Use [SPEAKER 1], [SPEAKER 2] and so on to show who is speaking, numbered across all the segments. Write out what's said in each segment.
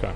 [SPEAKER 1] Okay.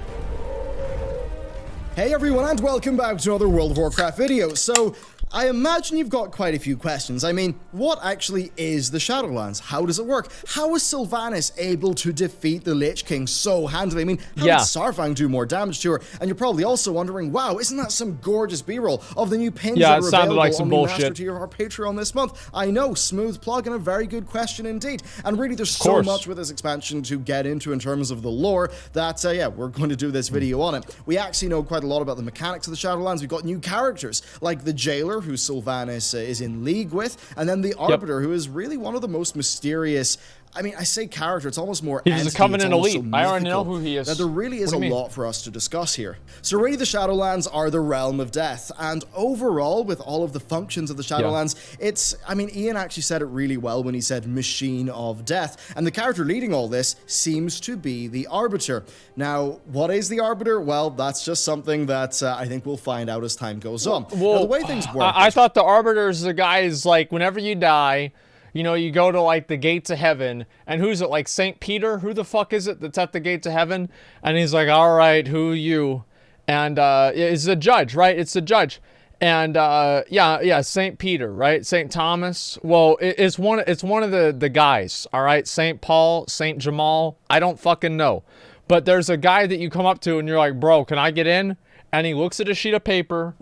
[SPEAKER 2] Hey everyone, and welcome back to another World of Warcraft video. So, I imagine you've got quite a few questions. I mean, what actually is the Shadowlands? How does it work? How is Sylvanas able to defeat the Lich King so handily? I mean, how did Saurfang do more damage to her? And you're probably also wondering, wow, isn't that some gorgeous B-roll of the new pins that are available
[SPEAKER 1] like some
[SPEAKER 2] on the
[SPEAKER 1] bullshit.
[SPEAKER 2] Master Tier of our Patreon this month? I know, smooth plug and a very good question indeed. And really, there's so much with this expansion to get into in terms of the lore that, yeah, we're going to do this video on it. We actually know quite a lot about the mechanics of the Shadowlands. We've got new characters, like the Jailer, who Sylvanas is in league with, and then the Arbiter, who is really one of the most mysterious. I mean, I say character, it's almost more
[SPEAKER 1] He's a Covenant elite. I already know who he is.
[SPEAKER 2] That there really is a lot for us to discuss here. So really, the Shadowlands are the realm of death, and overall, with all of the functions of the Shadowlands, it's, I mean, Ian actually said it really well when he said machine of death, and the character leading all this seems to be the Arbiter. Now, what is the Arbiter? Well, that's just something that I think we'll find out as time goes on.
[SPEAKER 1] Well,
[SPEAKER 2] now, the way things work...
[SPEAKER 1] I thought the Arbiter is the guy is like, whenever you die, you know, you go to, like, the gates of heaven, and who's it, like, St. Peter? Who the fuck is it that's at the gates of heaven? And he's like, all right, who you? And, it's the judge, right? It's the judge. And, yeah, St. Peter, right? St. Thomas. Well, it's one of the guys, all right? St. Paul, St. Jamal, I don't fucking know. But there's a guy that you come up to, and you're like, bro, can I get in? And he looks at a sheet of paper,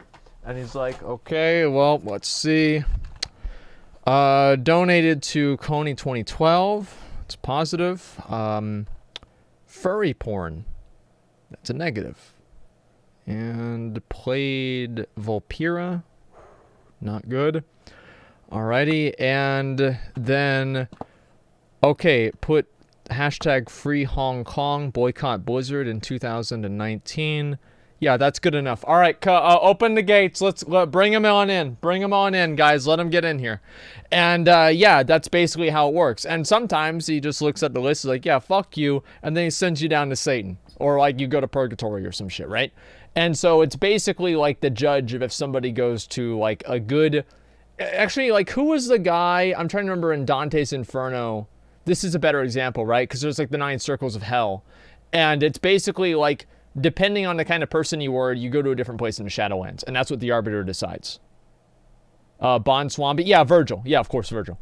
[SPEAKER 1] and he's like, okay, well, let's see. Donated to Coney 2012. It's positive. Furry porn. That's a negative. And played Volpira. Not good. Alrighty. And then, okay, put hashtag free Hong Kong, boycott Blizzard in 2019. Yeah, that's good enough. All right, open the gates. Let's bring him on in. Bring him on in, guys. Let him get in here. And, yeah, that's basically how it works. And sometimes he just looks at the list, he's like, yeah, fuck you. And then he sends you down to Satan. Or, like, you go to purgatory or some shit, right? And so it's basically like the judge of if somebody goes to, like, a good... Actually, like, who was the guy... I'm trying to remember in Dante's Inferno. This is a better example, right? Because there's, like, the 9 circles of hell. And it's basically, like... Depending on the kind of person you were, you go to a different place in the Shadowlands, and that's what the Arbiter decides. Bwonsamdi, yeah, Virgil. Yeah, of course, Virgil.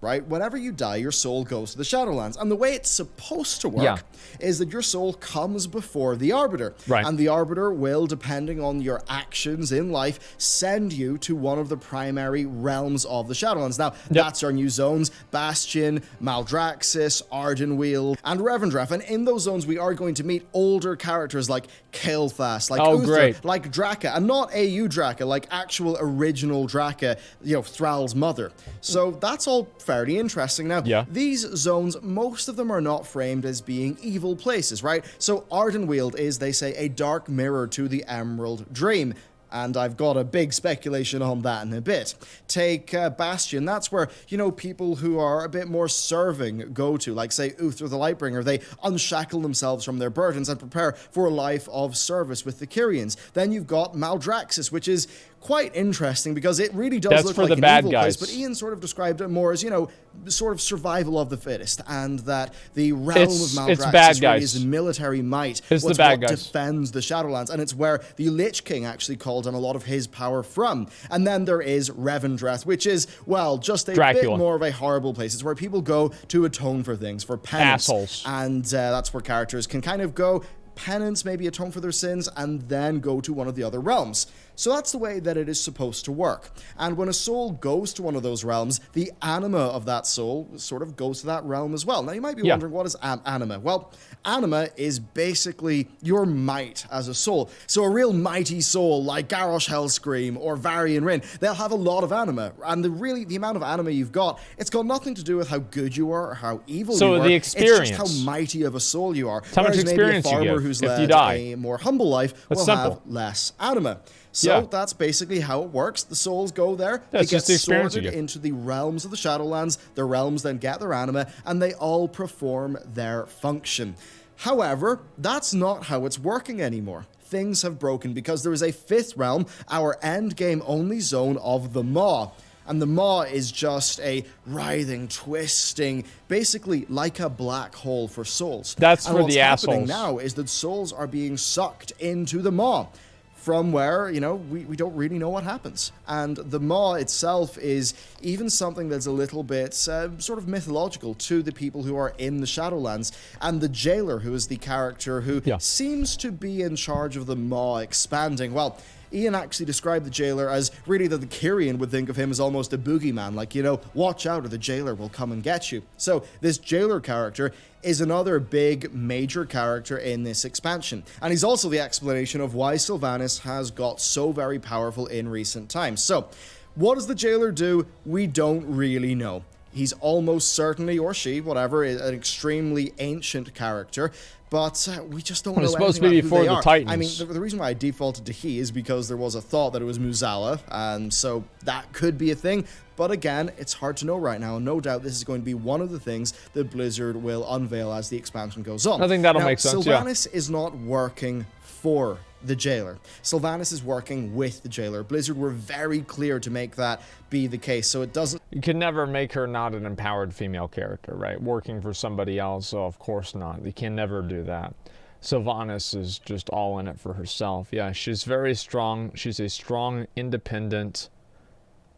[SPEAKER 2] Right? Whenever you die, your soul goes to the Shadowlands. And the way it's supposed to work is that your soul comes before the Arbiter.
[SPEAKER 1] Right.
[SPEAKER 2] And the Arbiter will, depending on your actions in life, send you to one of the primary realms of the Shadowlands. Now, that's our new zones: Bastion, Maldraxxus, Ardenweald, and Revendreth. And in those zones, we are going to meet older characters like Kael'thas, like Uther, like Draka. And not AU Draka, like actual original Draka, you know, Thrall's mother. So that's all fairly interesting. Now, these zones, most of them are not framed as being evil places, right? So Ardenweald is, they say, a dark mirror to the Emerald Dream. And I've got a big speculation on that in a bit. Take Bastion. That's where, you know, people who are a bit more serving go to. Like, say, Uther the Lightbringer. They unshackle themselves from their burdens and prepare for a life of service with the Kyrians. Then you've got Maldraxxus, which is quite interesting because it really does look like an evil place, but Ian sort of described it more as, you know, sort of survival of the fittest, and that the realm of Maldraxxus really is the military might. It's what defends the Shadowlands, and it's where the Lich King actually called on a lot of his power from. And then there is Revendreth, which is, well, just a bit more of a horrible place. It's where people go to atone for things, for penance.
[SPEAKER 1] Assholes.
[SPEAKER 2] And that's where characters can kind of go penance, maybe atone for their sins, and then go to one of the other realms. So that's the way that it is supposed to work. And when a soul goes to one of those realms, the anima of that soul sort of goes to that realm as well. Now, you might be wondering, what is anima? Well, anima is basically your might as a soul. So a real mighty soul like Garrosh Hellscream or Varian Wrynn, they'll have a lot of anima. And the amount of anima you've got, it's got nothing to do with how good you are or how evil you are.
[SPEAKER 1] So the experience.
[SPEAKER 2] It's just how mighty of a soul you are.
[SPEAKER 1] How much experience
[SPEAKER 2] maybe a farmer who's led a more humble life will have less anima. So that's basically how it works. The souls go there, they get sorted into the realms of the Shadowlands, the realms then get their anima, and they all perform their function. However, that's not how it's working anymore. Things have broken because there is a 5th realm, our endgame only zone of the Maw. And the maw is just a writhing, twisting, basically like a black hole for souls.
[SPEAKER 1] That's
[SPEAKER 2] and
[SPEAKER 1] for
[SPEAKER 2] what's
[SPEAKER 1] the
[SPEAKER 2] happening
[SPEAKER 1] assholes.
[SPEAKER 2] now is that souls are being sucked into the maw, from where, you know, we don't really know what happens. And the maw itself is even something that's a little bit sort of mythological to the people who are in the Shadowlands. And the jailer, who is the character who seems to be in charge of the maw expanding, well, Ian actually described the jailer as really that the Kyrian would think of him as almost a boogeyman, like, you know, watch out or the jailer will come and get you. So this jailer character is another big major character in this expansion. And he's also the explanation of why Sylvanas has got so very powerful in recent times. So what does the jailer do? We don't really know. He's almost certainly, or she, whatever, an extremely ancient character, but we just don't know anything
[SPEAKER 1] supposed to be
[SPEAKER 2] about who
[SPEAKER 1] before
[SPEAKER 2] they
[SPEAKER 1] the
[SPEAKER 2] are.
[SPEAKER 1] Titans.
[SPEAKER 2] I mean, the reason why I defaulted to he is because there was a thought that it was Muzala, and so that could be a thing. But again, it's hard to know right now, and no doubt this is going to be one of the things that Blizzard will unveil as the expansion goes on.
[SPEAKER 1] I think that'll make sense,
[SPEAKER 2] Sylvanas is not working for the jailer. Sylvanas is working with the jailer. Blizzard were very clear to make that be the case, so it doesn't...
[SPEAKER 1] You can never make her not an empowered female character, right? Working for somebody else, so of course not. You can never do that. Sylvanas is just all in it for herself. Yeah, she's very strong. She's a strong, independent,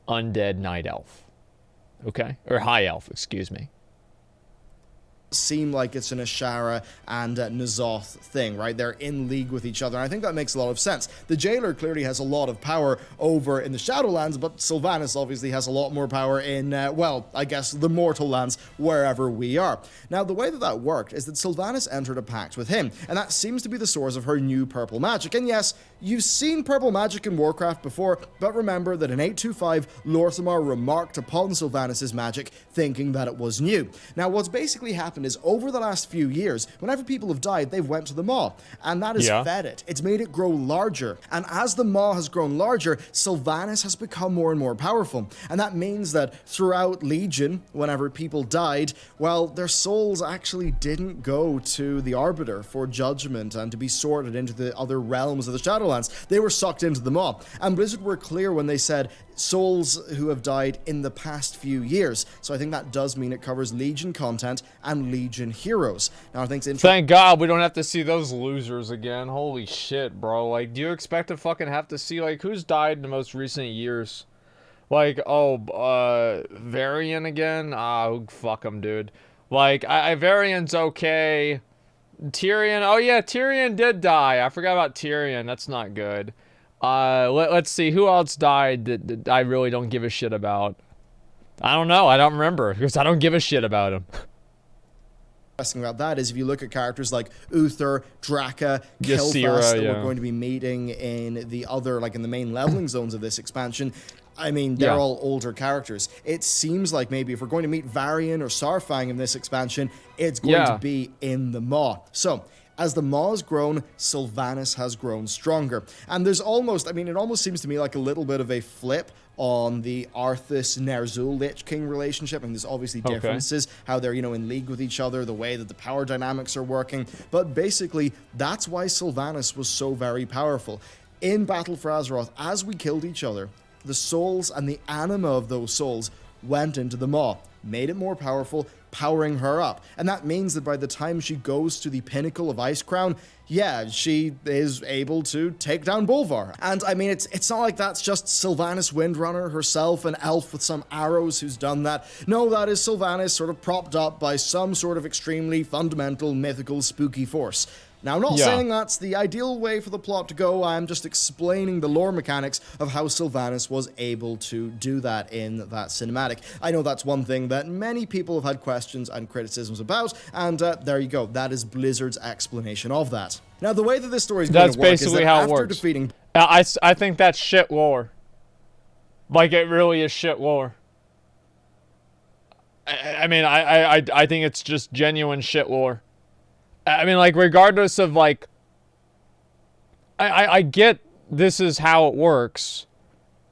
[SPEAKER 1] undead night elf. Okay? Or high elf, excuse me.
[SPEAKER 2] Seem like it's an Ashara and N'Zoth thing, right? They're in league with each other, and I think that makes a lot of sense. The jailer clearly has a lot of power over in the Shadowlands, but Sylvanas obviously has a lot more power in, well, I guess the Mortal Lands, wherever we are. Now, the way that that worked is that Sylvanas entered a pact with him, and that seems to be the source of her new purple magic. And yes, you've seen purple magic in Warcraft before, but remember that in 825, Lorthamar remarked upon Sylvanas' magic, thinking that it was new. Now, what's basically happened is over the last few years, whenever people have died, they've went to the maw, and that has fed it. It's made it grow larger, and as the maw has grown larger, Sylvanas has become more and more powerful, and that means that throughout Legion, whenever people died, well, their souls actually didn't go to the Arbiter for judgment and to be sorted into the other realms of the Shadowlands. They were sucked into the maw, and Blizzard were clear when they said souls who have died in the past few years. So I think that does mean it covers Legion content and Legion heroes. Now I think it's interesting.
[SPEAKER 1] Thank God we don't have to see those losers again. Holy shit, bro. Like, do you expect to fucking have to see, like, who's died in the most recent years? Like, Varian again? Ah, fuck him, dude. Like, Varian's okay. Tyrion, oh yeah, Tyrion did die. I forgot about Tyrion. That's not good. Let's see, who else died that I really don't give a shit about? I don't know, I don't remember, because I don't give a shit about him.
[SPEAKER 2] Interesting about that is if you look at characters like Uther, Draka, Kil'Thas that we're going to be meeting in the other, like in the main leveling zones of this expansion, I mean, they're all older characters. It seems like maybe if we're going to meet Varian or Sarfang in this expansion, it's going to be in the maw. So, as the maw has grown, Sylvanas has grown stronger. And there's almost, I mean, it almost seems to me like a little bit of a flip on the Arthas-Ner'zhul Lich King relationship. And there's obviously differences, how they're, you know, in league with each other, the way that the power dynamics are working. But basically, that's why Sylvanas was so very powerful. In Battle for Azeroth, as we killed each other, the souls and the anima of those souls went into the maw, made it more powerful, powering her up. And that means that by the time she goes to the pinnacle of Icecrown, yeah, she is able to take down Bolvar. And I mean, it's not like that's just Sylvanas Windrunner herself, an elf with some arrows who's done that. No, that is Sylvanas sort of propped up by some sort of extremely fundamental, mythical, spooky force. Now, I'm not saying that's the ideal way for the plot to go, I'm just explaining the lore mechanics of how Sylvanas was able to do that in that cinematic. I know that's one thing that many people have had questions and criticisms about, and there you go, that is Blizzard's explanation of that. Now, the way that this story is going to work is that after defeating...
[SPEAKER 1] I think that's shit lore. Like, it really is shit lore. I mean, I think it's just genuine shit lore. I mean, like, regardless of, like, I get this is how it works,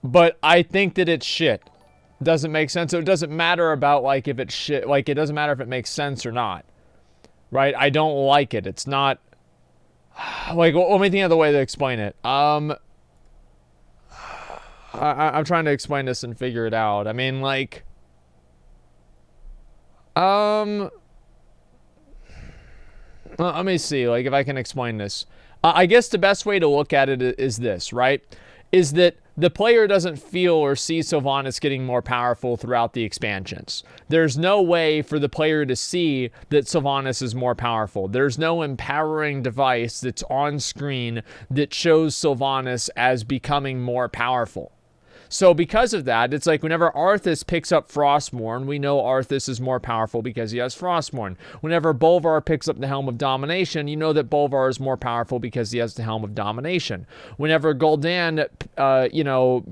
[SPEAKER 1] but I think that it's shit. Doesn't make sense. So it doesn't matter about, like, if it's shit. Like, it doesn't matter if it makes sense or not. Right? I don't like it. It's not... Like, let me think of the way to explain it. I'm trying to explain this and figure it out. I mean, like, let me see, like, if I can explain this. I guess the best way to look at it is this, right? Is that the player doesn't feel or see Sylvanas getting more powerful throughout the expansions. There's no way for the player to see that Sylvanas is more powerful. There's no empowering device that's on screen that shows Sylvanas as becoming more powerful. So because of that, it's like whenever Arthas picks up Frostmourne, we know Arthas is more powerful because he has Frostmourne. Whenever Bolvar picks up the Helm of Domination, you know that Bolvar is more powerful because he has the Helm of Domination. Whenever Gul'dan,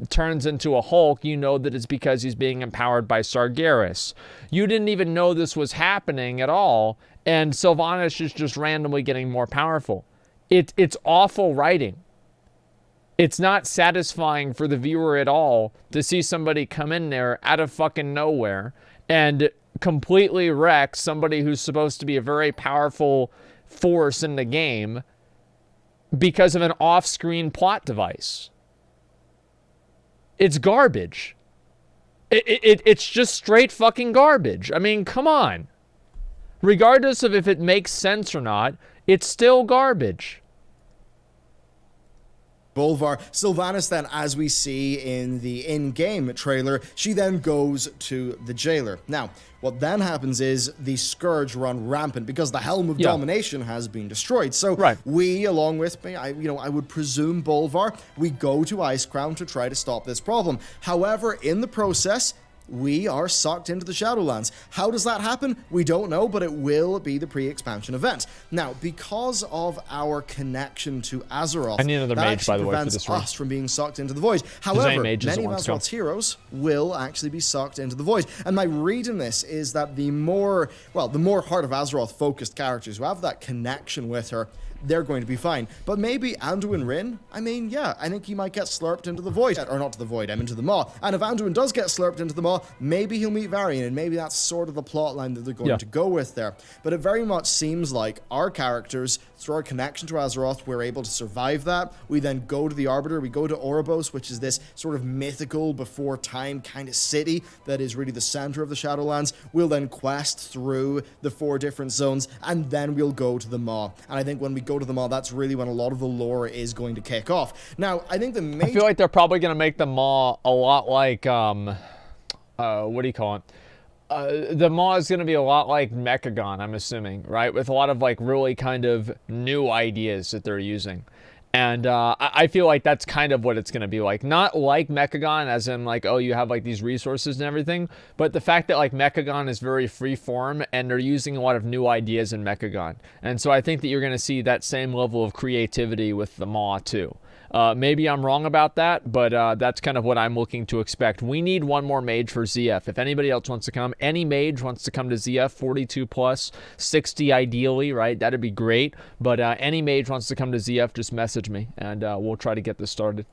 [SPEAKER 1] turns into a Hulk, you know that it's because he's being empowered by Sargeras. You didn't even know this was happening at all, and Sylvanas is just randomly getting more powerful. It's awful writing. It's not satisfying for the viewer at all to see somebody come in there out of fucking nowhere and completely wreck somebody who's supposed to be a very powerful force in the game because of an off-screen plot device. It's garbage. It's just straight fucking garbage. I mean, come on. Regardless of if it makes sense or not, it's still garbage.
[SPEAKER 2] Bolvar. Sylvanas then, as we see in the in-game trailer, she then goes to the jailer. Now, what then happens is the Scourge run rampant because the Helm of Domination has been destroyed. So we, along with me, I would presume Bolvar, we go to Icecrown to try to stop this problem. However, in the process, we are sucked into the Shadowlands. How does that happen? We don't know, but it will be the pre-expansion event. Now, because of our connection to Azeroth,
[SPEAKER 1] I need another mage, by the way, for this run.
[SPEAKER 2] Us from being sucked into the void. However, many of Azeroth's heroes will actually be sucked into the void. And my read in this is that the more Heart of Azeroth focused characters who have that connection with her, they're going to be fine. But maybe Anduin Wrynn, I think he might get slurped into the void. Or not to the void, into the maw. And if Anduin does get slurped into the maw, maybe he'll meet Varian, and maybe that's sort of the plot line that they're going to go with there. But it very much seems like our characters, through our connection to Azeroth, we're able to survive that. We then go to the Arbiter, we go to Oribos, which is this sort of mythical, before time kind of city that is really the center of the Shadowlands. We'll then quest through the 4 different zones, and then we'll go to the maw. And I think when we go to the maw, that's really when a lot of the lore is going to kick off. Now, I think I
[SPEAKER 1] feel like they're probably going to make the maw a lot like, what do you call it? The maw is going to be a lot like Mechagon, I'm assuming, right? With a lot of, like, really kind of new ideas that they're using. And I feel like that's kind of what it's going to be like. Not like Mechagon, as in, like, oh, you have, like, these resources and everything. But the fact that, like, Mechagon is very free-form, and they're using a lot of new ideas in Mechagon. And so I think that you're going to see that same level of creativity with the Maw, too. Maybe I'm wrong about that, but that's kind of what I'm looking to expect. We need one more mage for ZF. If anybody else wants to come, any mage wants to come to ZF, 42 plus, 60 ideally, right? That'd be great. But any mage wants to come to ZF, just message me, and we'll try to get this started.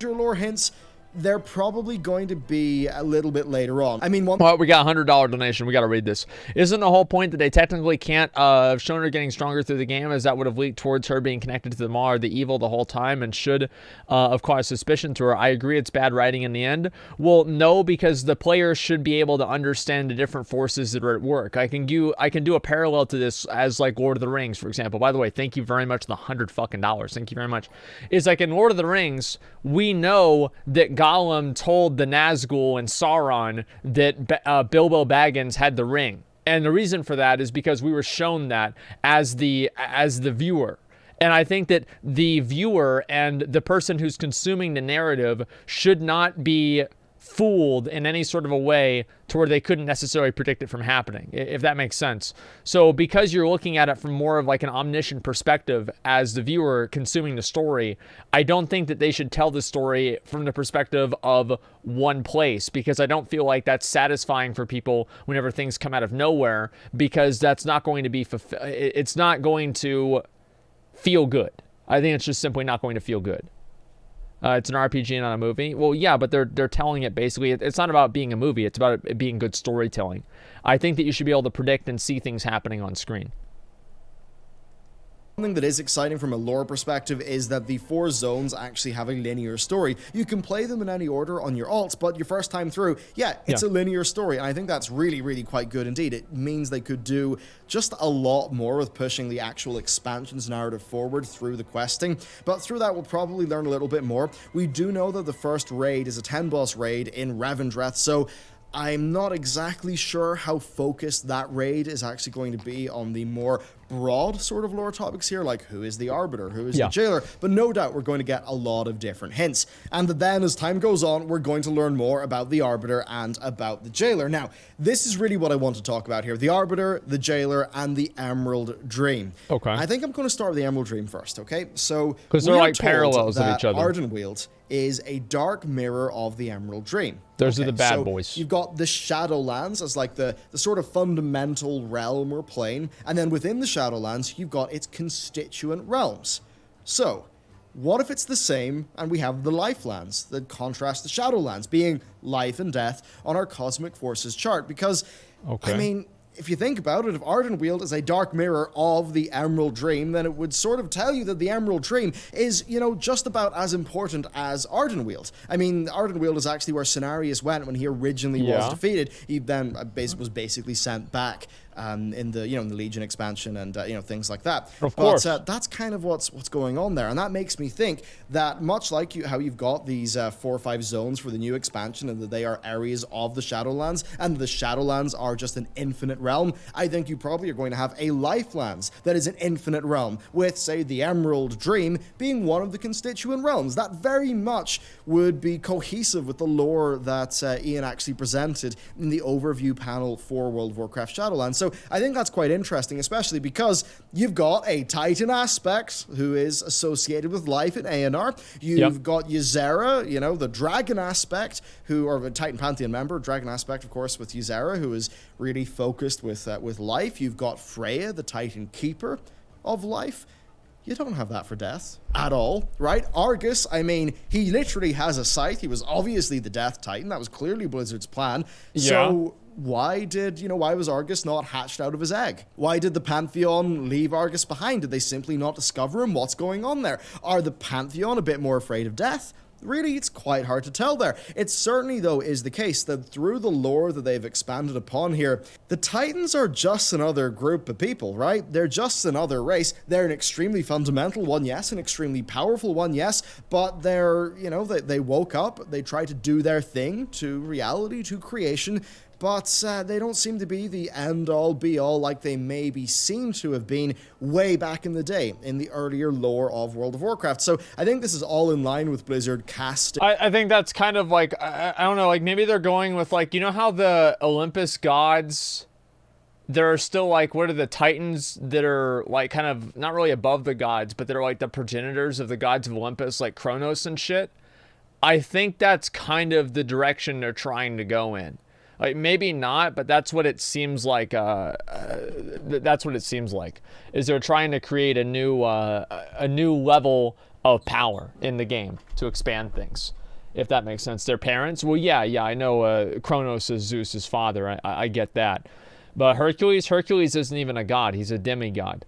[SPEAKER 2] Lore hints, they're probably going to be a little bit later on. I mean,
[SPEAKER 1] well, we got a $100 donation. We got to read this. Isn't the whole point that they technically can't have shown her getting stronger through the game, as that would have leaked towards her being connected to the Maw or the evil the whole time, and should have caused suspicion to her? I agree it's bad writing in the end. Well, no, because the player should be able to understand the different forces that are at work. I can do a parallel to this as, like, Lord of the Rings, for example. By the way, thank you very much, the $100 fucking dollars. Thank you very much. It's like in Lord of the Rings, we know that Gollum told the Nazgul and Sauron that Bilbo Baggins had the ring. And the reason for that is because we were shown that as the viewer. And I think that the viewer and the person who's consuming the narrative should not be fooled in any sort of a way to where they couldn't necessarily predict it from happening, if that makes sense. So because you're looking at it from more of like an omniscient perspective as the viewer consuming the story, I don't think that they should tell the story from the perspective of one place, because I don't feel like that's satisfying for people whenever things come out of nowhere, because that's not going to be it's not going to feel good. I think it's just simply not going to feel good. It's an RPG, not a movie. Well, yeah, but they're telling it basically. It's not about being a movie. It's about it being good storytelling. I think that you should be able to predict and see things happening on screen.
[SPEAKER 2] Something that is exciting from a lore perspective is that the 4 zones actually have a linear story. You can play them in any order on your alts, but your first time through, it's a linear story. And I think that's really, really quite good indeed. It means they could do just a lot more with pushing the actual expansions narrative forward through the questing. But through that, we'll probably learn a little bit more. We do know that the first raid is a 10-boss raid in Revendreth, so I'm not exactly sure how focused that raid is actually going to be on the more broad sort of lore topics here, like who is the Arbiter, who is the Jailer, but no doubt we're going to get a lot of different hints. And then as time goes on, we're going to learn more about the Arbiter and about the Jailer. Now, this is really what I want to talk about here. The Arbiter, the Jailer, and the Emerald Dream.
[SPEAKER 1] Okay.
[SPEAKER 2] I think I'm going to start with the Emerald Dream first, okay? So,
[SPEAKER 1] because they're like parallels of each other.
[SPEAKER 2] Ardenweald is a dark mirror of the Emerald Dream.
[SPEAKER 1] Those are the bad boys.
[SPEAKER 2] You've got the Shadowlands as like the sort of fundamental realm or plane, and then within the Shadowlands, you've got its constituent realms. So, what if it's the same and we have the Lifelands that contrast the Shadowlands, being life and death on our Cosmic Forces chart? Because, I mean, if you think about it, if Ardenweald is a dark mirror of the Emerald Dream, then it would sort of tell you that the Emerald Dream is, you know, just about as important as Ardenweald. I mean, Ardenweald is actually where Cenarius went when he originally was defeated. He then was basically sent back in the the Legion expansion and things like that.
[SPEAKER 1] Of course.
[SPEAKER 2] But that's kind of what's going on there, and that makes me think that much like how you've got these 4 or 5 zones for the new expansion, and that they are areas of the Shadowlands, and the Shadowlands are just an infinite realm. I think you probably are going to have a Lifelands that is an infinite realm, with say the Emerald Dream being one of the constituent realms. That very much would be cohesive with the lore that Ian actually presented in the overview panel for World of Warcraft Shadowlands. So I think that's quite interesting, especially because you've got a Titan aspect who is associated with life in ANR. You've got Ysera, the Dragon aspect, who are a Titan Pantheon member. Dragon aspect, of course, with Ysera, who is really focused with life. You've got Freya, the Titan Keeper of life. You don't have that for Death at all, right? Argus, I mean, he literally has a scythe. He was obviously the Death Titan. That was clearly Blizzard's plan. So why was Argus not hatched out of his egg? Why did the Pantheon leave Argus behind? Did they simply not discover him? What's going on there? Are the Pantheon a bit more afraid of death? Really, it's quite hard to tell there. It certainly, though, is the case that through the lore that they've expanded upon here, the Titans are just another group of people, right? They're just another race. They're an extremely fundamental one, yes, an extremely powerful one, yes, but they're, they woke up, they tried to do their thing to reality, to creation, but they don't seem to be the end-all, be-all like they maybe seem to have been way back in the day, in the earlier lore of World of Warcraft. So I think this is all in line with Blizzard casting.
[SPEAKER 1] I think that's kind of like, I don't know, like maybe they're going with like, how the Olympus gods, there are still like, what are the Titans that are like kind of not really above the gods, but they're like the progenitors of the gods of Olympus, like Kronos and shit. I think that's kind of the direction they're trying to go in. Like maybe not, but that's what it seems like. That's what it seems like. Is they're trying to create a new level of power in the game to expand things, if that makes sense. Their parents, well, yeah, I know Kronos is Zeus's father. I get that, but Hercules isn't even a god. He's a demigod.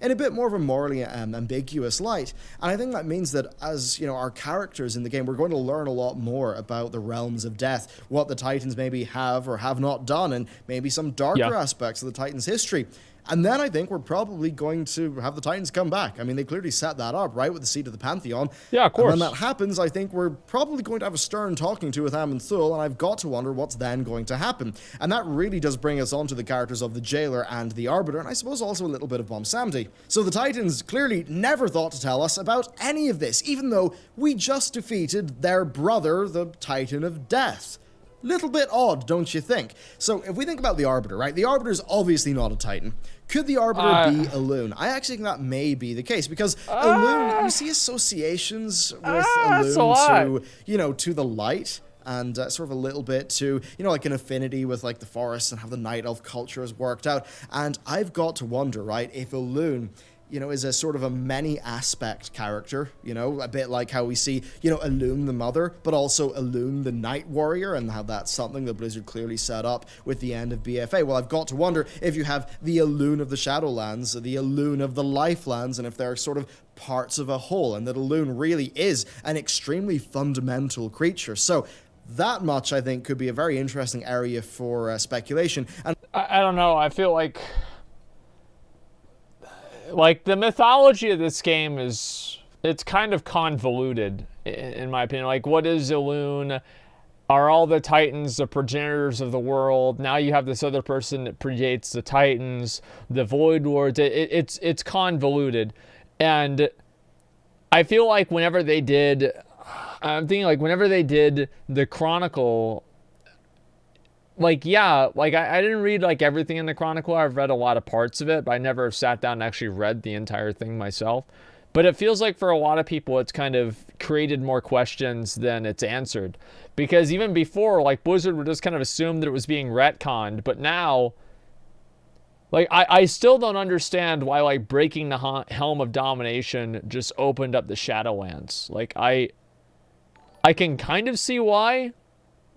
[SPEAKER 2] In a bit more of a morally ambiguous light. And I think that means that as, our characters in the game, we're going to learn a lot more about the realms of death, what the Titans maybe have or have not done, and maybe some darker aspects of the Titans' history. And then I think we're probably going to have the Titans come back. I mean, they clearly set that up, right, with the seat of the Pantheon.
[SPEAKER 1] Yeah, of course.
[SPEAKER 2] And when that happens, I think we're probably going to have a stern talking to with Aman'Thul, and I've got to wonder what's then going to happen. And that really does bring us onto the characters of the Jailer and the Arbiter, and I suppose also a little bit of Bwonsamdi. So the Titans clearly never thought to tell us about any of this, even though we just defeated their brother, the Titan of Death. Little bit odd, don't you think? So if we think about the Arbiter, right? The Arbiter is obviously not a Titan. Could the Arbiter be Elune? I actually think that may be the case, because Elune, you see associations with Elune to the light, and sort of a little bit to, like an affinity with like the forest and how the night elf culture has worked out. And I've got to wonder, right, if Elune is a sort of a many aspect character, a bit like how we see, Elune the Mother, but also Elune the Night Warrior, and how that's something that Blizzard clearly set up with the end of BFA. Well, I've got to wonder if you have the Elune of the Shadowlands, the Elune of the Lifelands, and if they're sort of parts of a whole, and that Elune really is an extremely fundamental creature. So that much, I think, could be a very interesting area for speculation. And
[SPEAKER 1] I don't know. I feel like the mythology of this game it's kind of convoluted, in my opinion. Like, what is Elune? Are all the Titans the progenitors of the world? Now you have this other person that predates the Titans, the Void Lords. It's convoluted. And I feel like whenever they did the Chronicle, I didn't read everything in the Chronicle. I've read a lot of parts of it, but I never sat down and actually read the entire thing myself. But it feels like for a lot of people, it's kind of created more questions than it's answered. Because even before, Blizzard would just kind of assume that it was being retconned. But now, I still don't understand why, breaking the Helm of Domination just opened up the Shadowlands. I can kind of see why,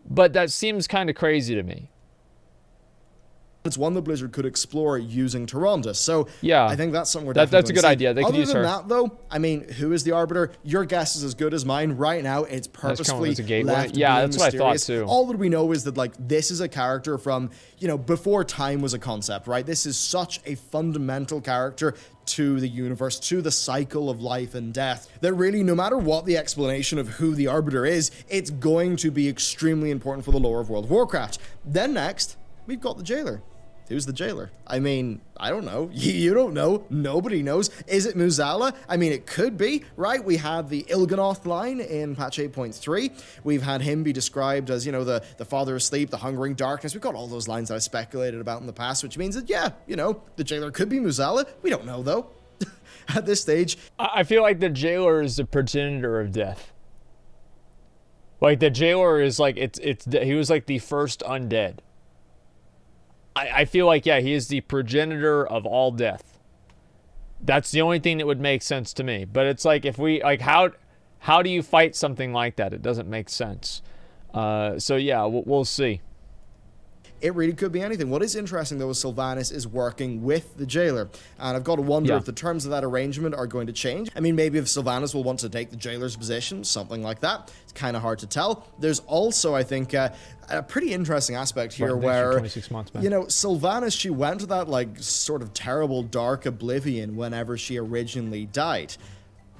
[SPEAKER 1] but that seems kind of crazy to me.
[SPEAKER 2] It's one that Blizzard could explore using Tyrande. So
[SPEAKER 1] yeah,
[SPEAKER 2] I think that's something we're definitely
[SPEAKER 1] that's a good idea. They could use her.
[SPEAKER 2] Other than that, though, I mean, who is the Arbiter? Your guess is as good as mine. Right now, it's purposefully left
[SPEAKER 1] yeah,
[SPEAKER 2] being
[SPEAKER 1] that's
[SPEAKER 2] mysterious.
[SPEAKER 1] what I thought too.
[SPEAKER 2] All that we know is that this is a character from before time was a concept, right? This is such a fundamental character to the universe, to the cycle of life and death, that really, no matter what the explanation of who the Arbiter is, it's going to be extremely important for the lore of World of Warcraft. Then next, we've got the Jailer. Who's the Jailer? I mean, I don't know. You don't know. Nobody knows. Is it Muzala? I mean, it could be, right? We had the Il'gynoth line in patch 8.3. We've had him be described as, the Father of Sleep, the Hungering Darkness. We've got all those lines that I speculated about in the past, which means that, yeah, the Jailer could be Muzala. We don't know, though. At this stage.
[SPEAKER 1] I feel like the Jailer is the progenitor of death. The Jailer is he was the first undead. I feel like, yeah, he is the progenitor of all death. That's the only thing that would make sense to me. But it's if we, how do you fight something like that? It doesn't make sense. So yeah, we'll see.
[SPEAKER 2] It really could be anything. What is interesting, though, is Sylvanas is working with the Jailer. And I've got to wonder if the terms of that arrangement are going to change. I mean, maybe if Sylvanas will want to take the Jailer's position, something like that. It's kind of hard to tell. There's also, I think, a pretty interesting aspect here where,
[SPEAKER 1] 26 months, man.
[SPEAKER 2] Sylvanas, she went to that, sort of terrible dark oblivion whenever she originally died.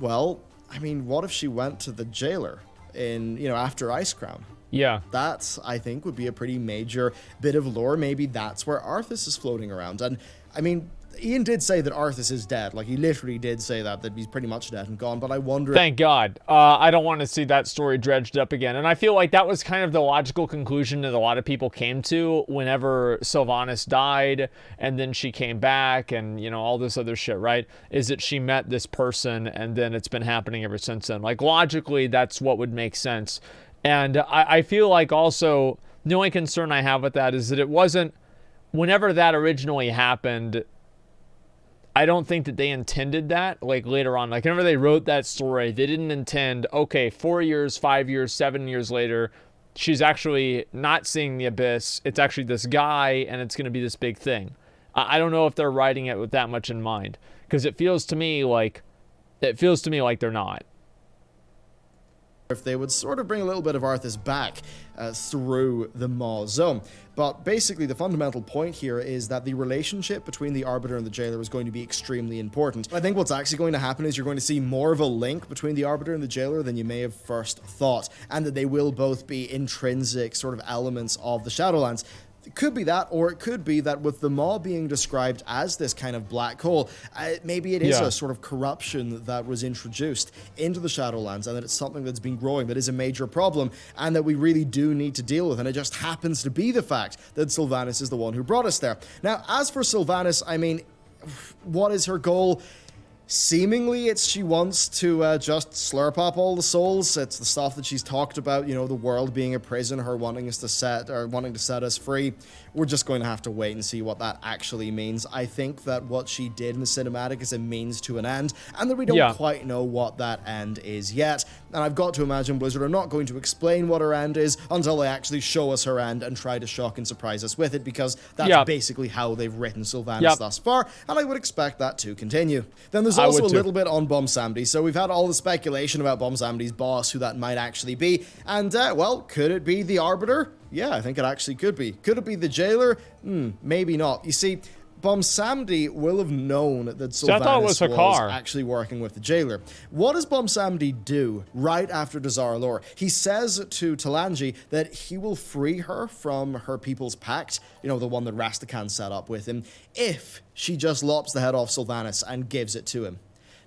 [SPEAKER 2] Well, I mean, what if she went to the Jailer in, after Icecrown?
[SPEAKER 1] Yeah.
[SPEAKER 2] That, I think, would be a pretty major bit of lore. Maybe that's where Arthas is floating around. And, I mean, Ian did say that Arthas is dead. He literally did say that he's pretty much dead and gone. But I wonder...
[SPEAKER 1] Thank God. I don't want to see that story dredged up again. And I feel like that was kind of the logical conclusion that a lot of people came to whenever Sylvanas died, and then she came back, and, all this other shit, right? Is that she met this person, and then it's been happening ever since then. Logically, that's what would make sense. And I feel like also the only concern I have with that is that it wasn't, whenever that originally happened, I don't think that they intended that, later on. Whenever they wrote that story, they didn't intend, okay, 4 years, 5 years, 7 years later, she's actually not seeing the Abyss. It's actually this guy, and it's going to be this big thing. I don't know if they're writing it with that much in mind, because it feels to me like they're not.
[SPEAKER 2] If they would sort of bring a little bit of Arthas back through the Maw Zone. But basically, the fundamental point here is that the relationship between the Arbiter and the Jailer is going to be extremely important. I think what's actually going to happen is you're going to see more of a link between the Arbiter and the Jailer than you may have first thought, and that they will both be intrinsic sort of elements of the Shadowlands. It could be that, or it could be that with the Maw being described as this kind of black hole, maybe it is a sort of corruption that was introduced into the Shadowlands, and that it's something that's been growing, that is a major problem, and that we really do need to deal with, and it just happens to be the fact that Sylvanas is the one who brought us there. Now, as for Sylvanas, I mean, what is her goal? Seemingly, she wants to just slurp up all the souls. It's the stuff that she's talked about, the world being a prison, her wanting to set us free. we're just going to have to wait and see what that actually means. I think that what she did in the cinematic is a means to an end, and that we don't quite know what that end is yet. And I've got to imagine Blizzard are not going to explain what her end is until they actually show us her end and try to shock and surprise us with it, because that's basically how they've written Sylvanas thus far, and I would expect that to continue. Then there's also a little bit on Bwonsamdi. So we've had all the speculation about Bwonsamdi's boss, who that might actually be, and well, could it be the Arbiter? Yeah, I think it actually could be. Could it be the Jailer? Maybe not. You see, Bwonsamdi will have known that Sylvanas was actually working with the Jailer. What does Bwonsamdi do right after Dazar Lore? He says to Talanji that he will free her from her people's pact, you know, the one that Rastakhan set up with him, if she just lops the head off Sylvanas and gives it to him.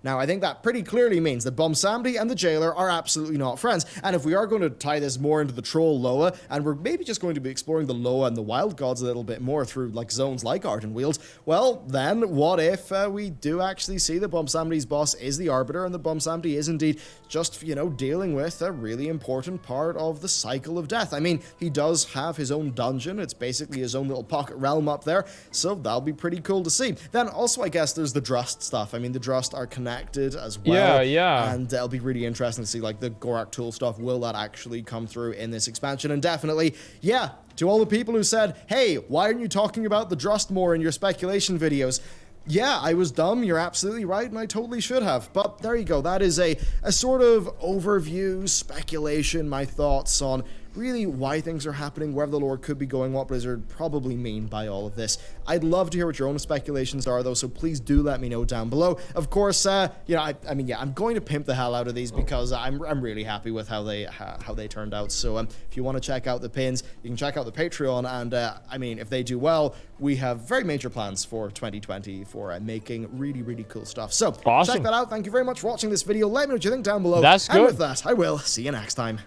[SPEAKER 2] Now, I think that pretty clearly means that Bwonsamdi and the Jailer are absolutely not friends. And if we are going to tie this more into the troll Loa, and we're maybe just going to be exploring the Loa and the Wild Gods a little bit more through like zones like Ardenweald, well, then what if we do actually see that Bwonsamdi's boss is the Arbiter, and that Bwonsamdi is indeed just, you know, dealing with a really important part of the cycle of death. I mean, he does have his own dungeon. It's basically his own little pocket realm up there, so that'll be pretty cool to see. Then also, I guess there's the Drust stuff. I mean, the Drust are connected as well. And it'll be really interesting to see like the Gorak tool stuff. Will that actually come through in this expansion? And definitely, to all the people who said, hey, why aren't you talking about the Drust more in your speculation videos? Yeah, I was dumb, you're absolutely right, and I totally should have. But there you go, that is a sort of overview, speculation, my thoughts on really why things are happening, where the lore could be going, what Blizzard probably mean by all of this. I'd love to hear what your own speculations are, though, so please do let me know down below. Of course, you know, I'm going to pimp the hell out of these because I'm really happy with how they turned out. So if you want to check out the pins, you can check out the Patreon, and I mean, if they do well, we have very major plans for 2020 for making really, really cool stuff. So check that out. Thank you very much for watching this video. Let me know what you think down below.
[SPEAKER 1] That's good.
[SPEAKER 2] And with that, I will see you next time.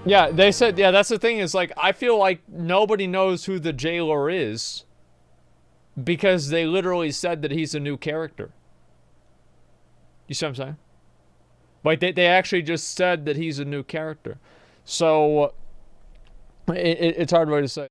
[SPEAKER 1] Yeah, they said, that's the thing is, like, I feel like nobody knows who the Jailer is because they literally said that he's a new character. You see what I'm saying? Like, they actually just said that he's a new character. So, it's hard way to say.